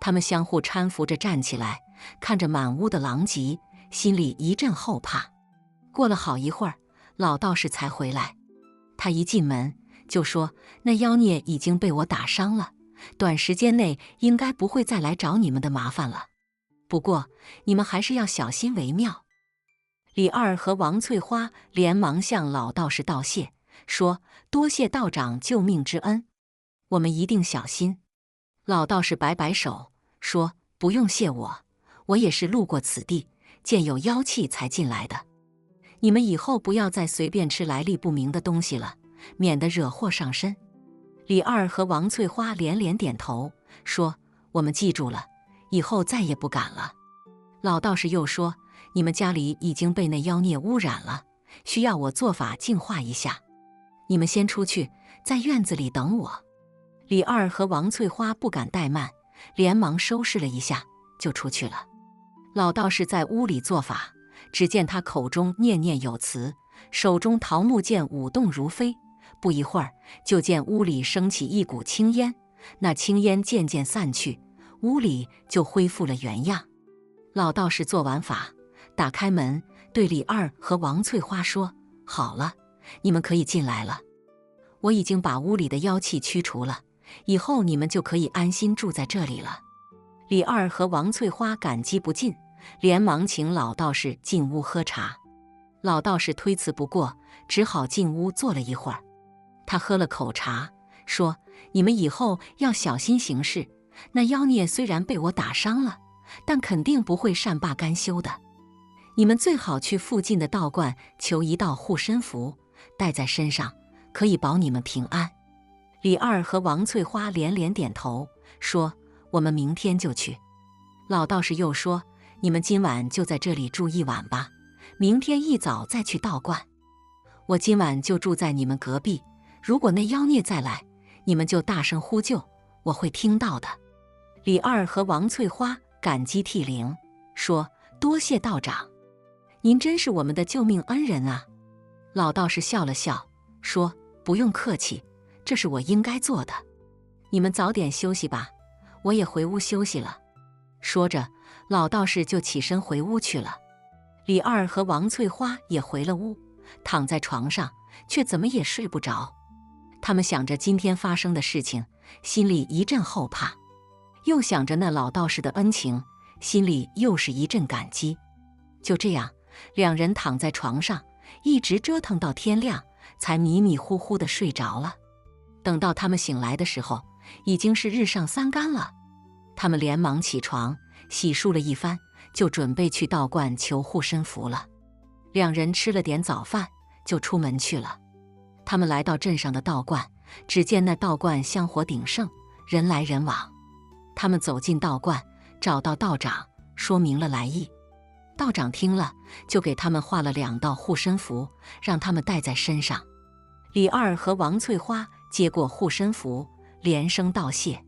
Speaker 1: 他们相互搀扶着站起来，看着满屋的狼藉，心里一阵后怕。过了好一会儿，老道士才回来。他一进门就说：“那妖孽已经被我打伤了，短时间内应该不会再来找你们的麻烦了。不过你们还是要小心为妙。”李二和王翠花连忙向老道士道谢，说：“多谢道长救命之恩，我们一定小心。”老道士摆摆手，说：“不用谢我，我也是路过此地，见有妖气才进来的。你们以后不要再随便吃来历不明的东西了，免得惹祸上身。”李二和王翠花连连点头，说：“我们记住了，以后再也不敢了。”老道士又说：“你们家里已经被那妖孽污染了，需要我做法净化一下。你们先出去，在院子里等我。”李二和王翠花不敢怠慢，连忙收拾了一下就出去了。老道士在屋里做法，只见他口中念念有词，手中桃木剑舞动如飞。不一会儿，就见屋里升起一股青烟，那青烟渐渐散去，屋里就恢复了原样。老道士做完法，打开门，对李二和王翠花说：“好了，你们可以进来了。我已经把屋里的妖气驱除了，以后你们就可以安心住在这里了。”李二和王翠花感激不尽，连忙请老道士进屋喝茶。老道士推辞不过，只好进屋坐了一会儿。他喝了口茶，说：“你们以后要小心行事。那妖孽虽然被我打伤了，但肯定不会善罢甘休的。你们最好去附近的道观求一道护身符，带在身上，可以保你们平安。”李二和王翠花连连点头，说：“我们明天就去。”老道士又说：“你们今晚就在这里住一晚吧，明天一早再去道观。我今晚就住在你们隔壁，如果那妖孽再来，你们就大声呼救，我会听到的。”李二和王翠花感激涕零，说：“多谢道长，您真是我们的救命恩人啊！”老道士笑了笑，说：“不用客气，这是我应该做的。你们早点休息吧，我也回屋休息了。”说着，老道士就起身回屋去了。李二和王翠花也回了屋，躺在床上，却怎么也睡不着。他们想着今天发生的事情，心里一阵后怕，又想着那老道士的恩情，心里又是一阵感激。就这样，两人躺在床上，一直折腾到天亮，才迷迷糊糊地睡着了。等到他们醒来的时候，已经是日上三竿了。他们连忙起床，洗漱了一番，就准备去道观求护身符了。两人吃了点早饭，就出门去了。他们来到镇上的道观，只见那道观香火鼎盛，人来人往。他们走进道观，找到道长，说明了来意。道长听了，就给他们画了2道护身符，让他们带在身上。李二和王翠花接过护身符，连声道谢。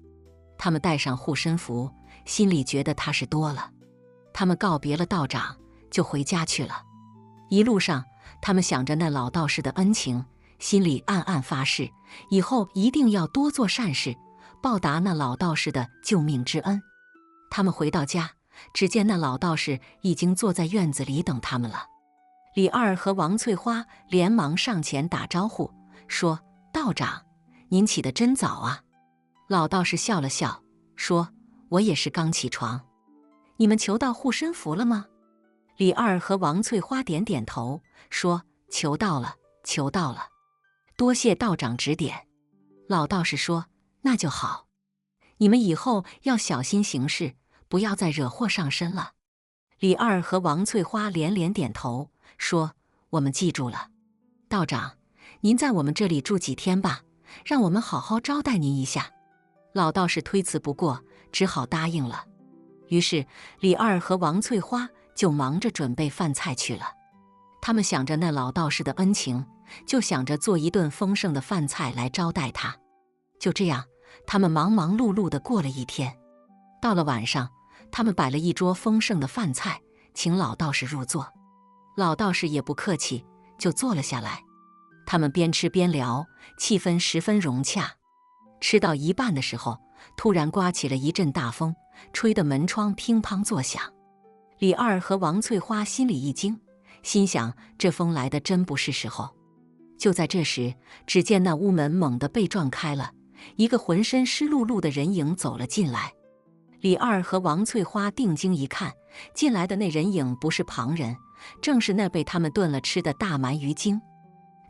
Speaker 1: 他们戴上护身符，心里觉得踏实多了。他们告别了道长，就回家去了。一路上，他们想着那老道士的恩情，心里暗暗发誓，以后一定要多做善事，报答那老道士的救命之恩。他们回到家，只见那老道士已经坐在院子里等他们了。李二和王翠花连忙上前打招呼，说：“道长，您起得真早啊。”老道士笑了笑，说：“我也是刚起床。你们求到护身符了吗？”李二和王翠花点点头，说：“求到了，求到了，多谢道长指点。”老道士说：“那就好，你们以后要小心行事，不要再惹祸上身了。”李二和王翠花连连点头，说：“我们记住了。道长，您在我们这里住几天吧，让我们好好招待您一下。”老道士推辞不过，只好答应了。于是李二和王翠花就忙着准备饭菜去了。他们想着那老道士的恩情，就想着做一顿丰盛的饭菜来招待他。就这样，他们忙忙碌碌地过了一天。到了晚上，他们摆了一桌丰盛的饭菜，请老道士入座。老道士也不客气，就坐了下来。他们边吃边聊，气氛十分融洽。吃到一半的时候，突然刮起了一阵大风，吹得门窗乒乓作响。李二和王翠花心里一惊，心想这风来得真不是时候。就在这时，只见那屋门猛地被撞开了，一个浑身湿漉漉的人影走了进来。李二和王翠花定睛一看，进来的那人影不是旁人，正是那被他们炖了吃的大鳗鱼精。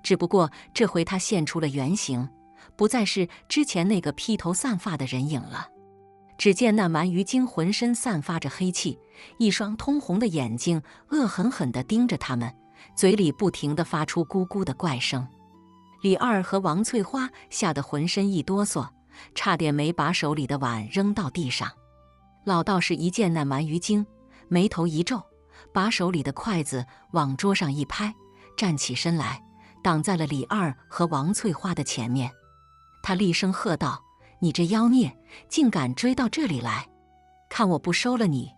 Speaker 1: 只不过这回他现出了原形，不再是之前那个披头散发的人影了。只见那鳗鱼精浑身散发着黑气，一双通红的眼睛恶狠狠地盯着他们，嘴里不停地发出咕咕的怪声。李二和王翠花吓得浑身一哆嗦，差点没把手里的碗扔到地上。老道士一见那鳗鱼精，眉头一皱，把手里的筷子往桌上一拍，站起身来，挡在了李二和王翠花的前面。他厉声喝道：“你这妖孽，竟敢追到这里来！看我不收了你！”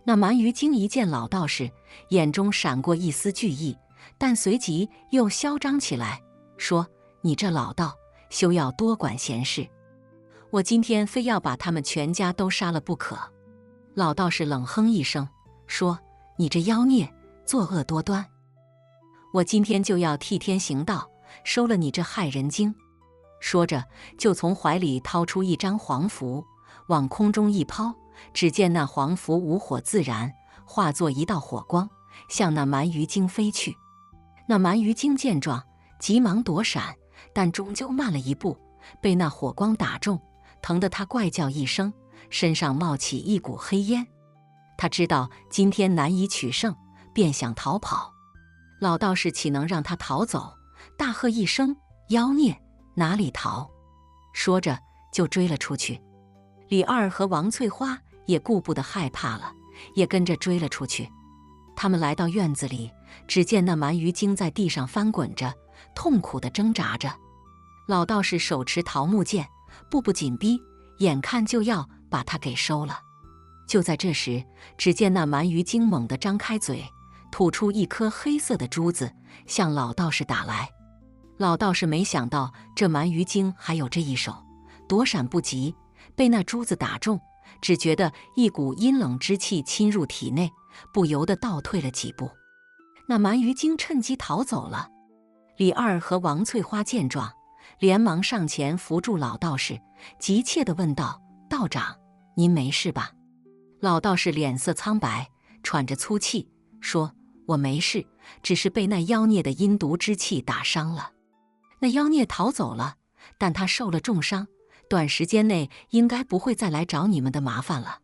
Speaker 1: 那鳗鱼精一见老道士，眼中闪过一丝惧意，但随即又嚣张起来，说：“你这老道，休要多管闲事！我今天非要把他们全家都杀了不可。”老道士冷哼一声，说：“你这妖孽，作恶多端！我今天就要替天行道，收了你这害人精！”说着，就从怀里掏出一张黄符，往空中一抛，只见那黄符无火自燃，化作一道火光，向那鳗鱼精飞去。那鳗鱼精见状，急忙躲闪，但终究慢了一步，被那火光打中，疼得他怪叫一声，身上冒起一股黑烟。他知道今天难以取胜，便想逃跑。老道士岂能让他逃走，大喝一声：“妖孽，哪里逃！”说着就追了出去。李二和王翠花也顾不得害怕了，也跟着追了出去。他们来到院子里，只见那鳗鱼精在地上翻滚着，痛苦地挣扎着。老道士手持桃木剑，步步紧逼，眼看就要把他给收了。就在这时，只见那鳗鱼精猛地张开嘴，吐出一颗黑色的珠子，向老道士打来。老道士没想到这鳗鱼精还有这一手，躲闪不及，被那珠子打中，只觉得一股阴冷之气侵入体内，不由得倒退了几步。那鳗鱼精趁机逃走了。李二和王翠花见状，连忙上前扶住老道士，急切地问道：“道长，您没事吧？”老道士脸色苍白，喘着粗气，说：“我没事，只是被那妖孽的阴毒之气打伤了。那妖孽逃走了，但他受了重伤，短时间内应该不会再来找你们的麻烦了。”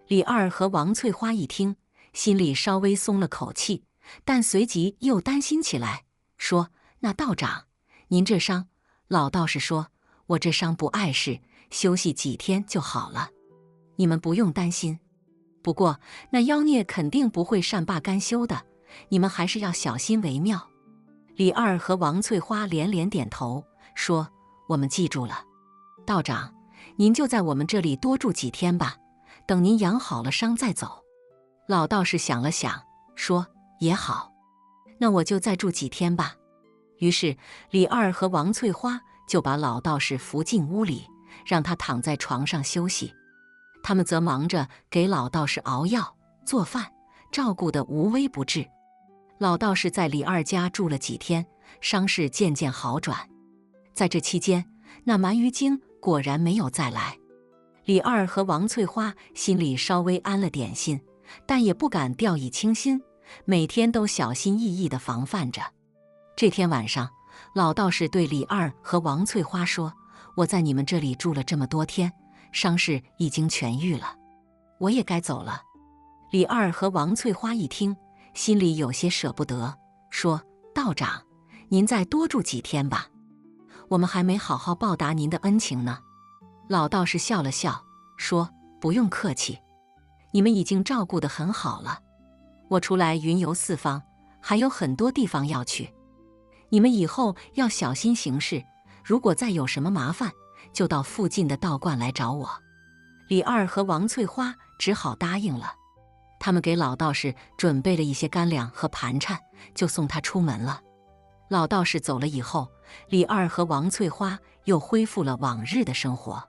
Speaker 1: 李二和王翠花一听，心里稍微松了口气，但随即又担心起来，说：“那道长，您这伤……”老道士说：“我这伤不碍事，休息几天就好了，你们不用担心。不过那妖孽肯定不会善罢甘休的，你们还是要小心为妙。”李二和王翠花连连点头，说：“我们记住了。道长，您就在我们这里多住几天吧，等您养好了伤再走。”老道士想了想，说：“也好，那我就再住几天吧。”于是李二和王翠花就把老道士扶进屋里，让他躺在床上休息。他们则忙着给老道士熬药、做饭，照顾得无微不至。老道士在李二家住了几天，伤势渐渐好转。在这期间，那蛮鱼精果然没有再来。李二和王翠花心里稍微安了点心，但也不敢掉以轻心，每天都小心翼翼地防范着。这天晚上，老道士对李二和王翠花说：“我在你们这里住了这么多天，伤势已经痊愈了，我也该走了。”李二和王翠花一听，心里有些舍不得，说：“道长，您再多住几天吧，我们还没好好报答您的恩情呢。”老道士笑了笑，说：“不用客气，你们已经照顾得很好了。我出来云游四方，还有很多地方要去，你们以后要小心行事，如果再有什么麻烦，就到附近的道观来找我。”李二和王翠花只好答应了。他们给老道士准备了一些干粮和盘缠，就送他出门了。老道士走了以后，李二和王翠花又恢复了往日的生活。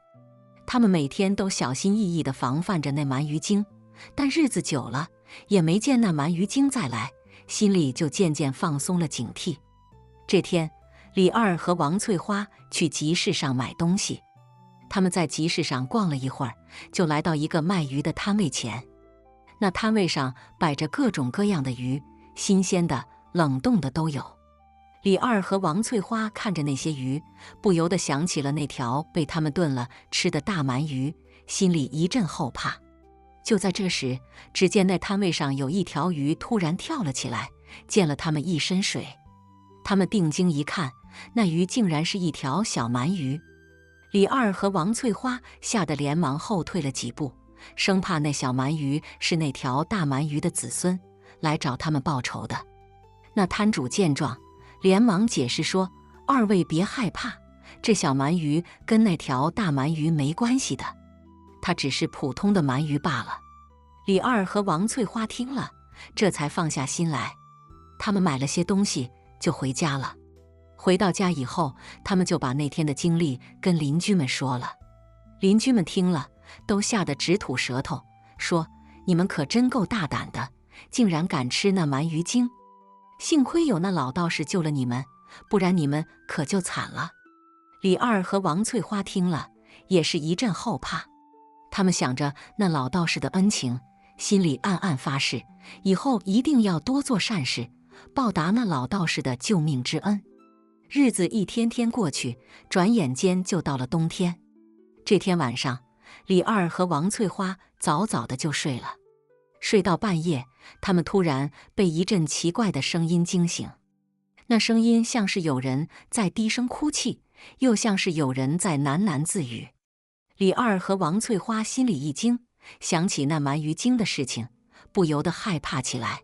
Speaker 1: 他们每天都小心翼翼地防范着那蛮鱼精，但日子久了，也没见那蛮鱼精再来，心里就渐渐放松了警惕。这天，李二和王翠花去集市上买东西。他们在集市上逛了一会儿，就来到一个卖鱼的摊位前。那摊位上摆着各种各样的鱼，新鲜的、冷冻的都有。李二和王翠花看着那些鱼，不由得想起了那条被他们炖了吃的大鳗鱼，心里一阵后怕。就在这时，只见那摊位上有一条鱼突然跳了起来，溅了他们一身水。他们定睛一看，那鱼竟然是一条小鳗鱼。李二和王翠花吓得连忙后退了几步，生怕那小鳗鱼是那条大鳗鱼的子孙，来找他们报仇的。那摊主见状，连忙解释说：“二位别害怕，这小鳗鱼跟那条大鳗鱼没关系的，它只是普通的鳗鱼罢了。”李二和王翠花听了，这才放下心来。他们买了些东西就回家了。回到家以后，他们就把那天的经历跟邻居们说了。邻居们听了，都吓得直吐舌头，说：“你们可真够大胆的，竟然敢吃那鳗鱼精！幸亏有那老道士救了你们，不然你们可就惨了。”李二和王翠花听了，也是一阵后怕。他们想着那老道士的恩情，心里暗暗发誓，以后一定要多做善事，报答那老道士的救命之恩。日子一天天过去，转眼间就到了冬天。这天晚上，李二和王翠花早早的就睡了。睡到半夜，他们突然被一阵奇怪的声音惊醒。那声音像是有人在低声哭泣，又像是有人在喃喃自语。李二和王翠花心里一惊，想起那鳗鱼精的事情，不由得害怕起来。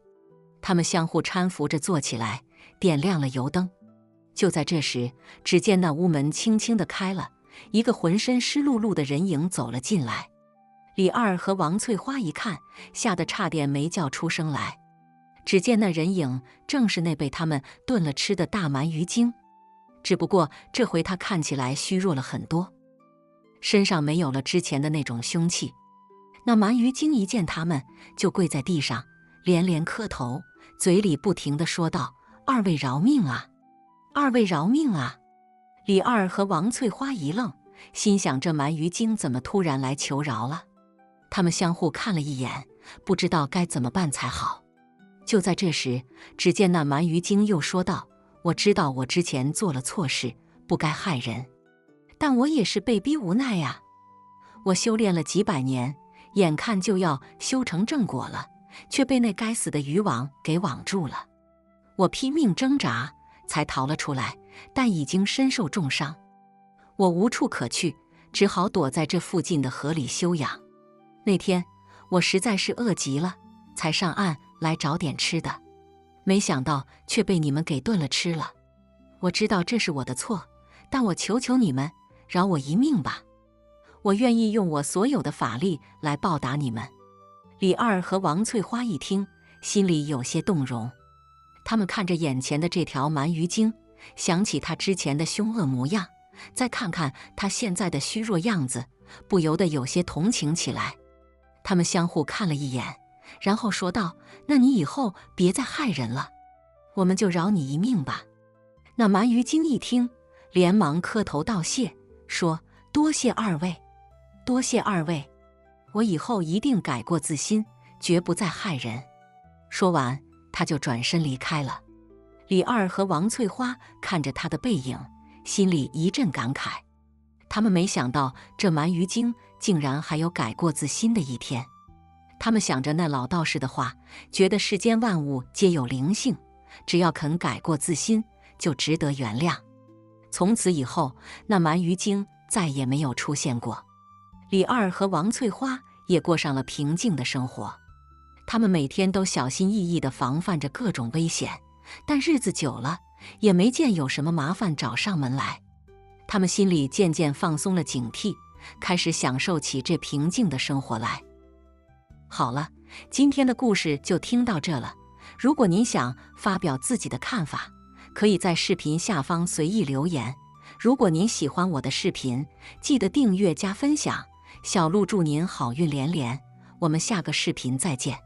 Speaker 1: 他们相互搀扶着坐起来，点亮了油灯。就在这时，只见那屋门轻轻地开了，一个浑身湿漉漉的人影走了进来。李二和王翠花一看，吓得差点没叫出声来。只见那人影正是那被他们炖了吃的大鳗鱼精，只不过这回他看起来虚弱了很多，身上没有了之前的那种凶气。那鳗鱼精一见他们，就跪在地上，连连磕头，嘴里不停地说道：“二位饶命啊！二位饶命啊！”李二和王翠花一愣，心想这鳗鱼精怎么突然来求饶了？他们相互看了一眼，不知道该怎么办才好。就在这时，只见那鳗鱼精又说道：“我知道我之前做了错事，不该害人，但我也是被逼无奈呀。我修炼了几百年，眼看就要修成正果了，却被那该死的渔网给网住了。我拼命挣扎，才逃了出来，但已经身受重伤。我无处可去，只好躲在这附近的河里休养。那天我实在是饿极了，才上岸来找点吃的，没想到却被你们给炖了吃了。我知道这是我的错，但我求求你们，饶我一命吧！我愿意用我所有的法力来报答你们。李二和王翠花一听，心里有些动容。他们看着眼前的这条鳗鱼精，想起他之前的凶恶模样，再看看他现在的虚弱样子，不由得有些同情起来。他们相互看了一眼，然后说道：“那你以后别再害人了，我们就饶你一命吧。”那鳗鱼精一听，连忙磕头道谢，说：“多谢二位，多谢二位，我以后一定改过自新，绝不再害人。”说完，他就转身离开了。李二和王翠花看着他的背影，心里一阵感慨。他们没想到这鳗鱼精竟然还有改过自新的一天。他们想着那老道士的话，觉得世间万物皆有灵性，只要肯改过自新，就值得原谅。从此以后，那鳗鱼精再也没有出现过。李二和王翠花也过上了平静的生活。他们每天都小心翼翼地防范着各种危险，但日子久了，也没见有什么麻烦找上门来。他们心里渐渐放松了警惕，开始享受起这平静的生活来。好了，今天的故事就听到这了。如果您想发表自己的看法，可以在视频下方随意留言。如果您喜欢我的视频，记得订阅加分享。小鹿祝您好运连连，我们下个视频再见。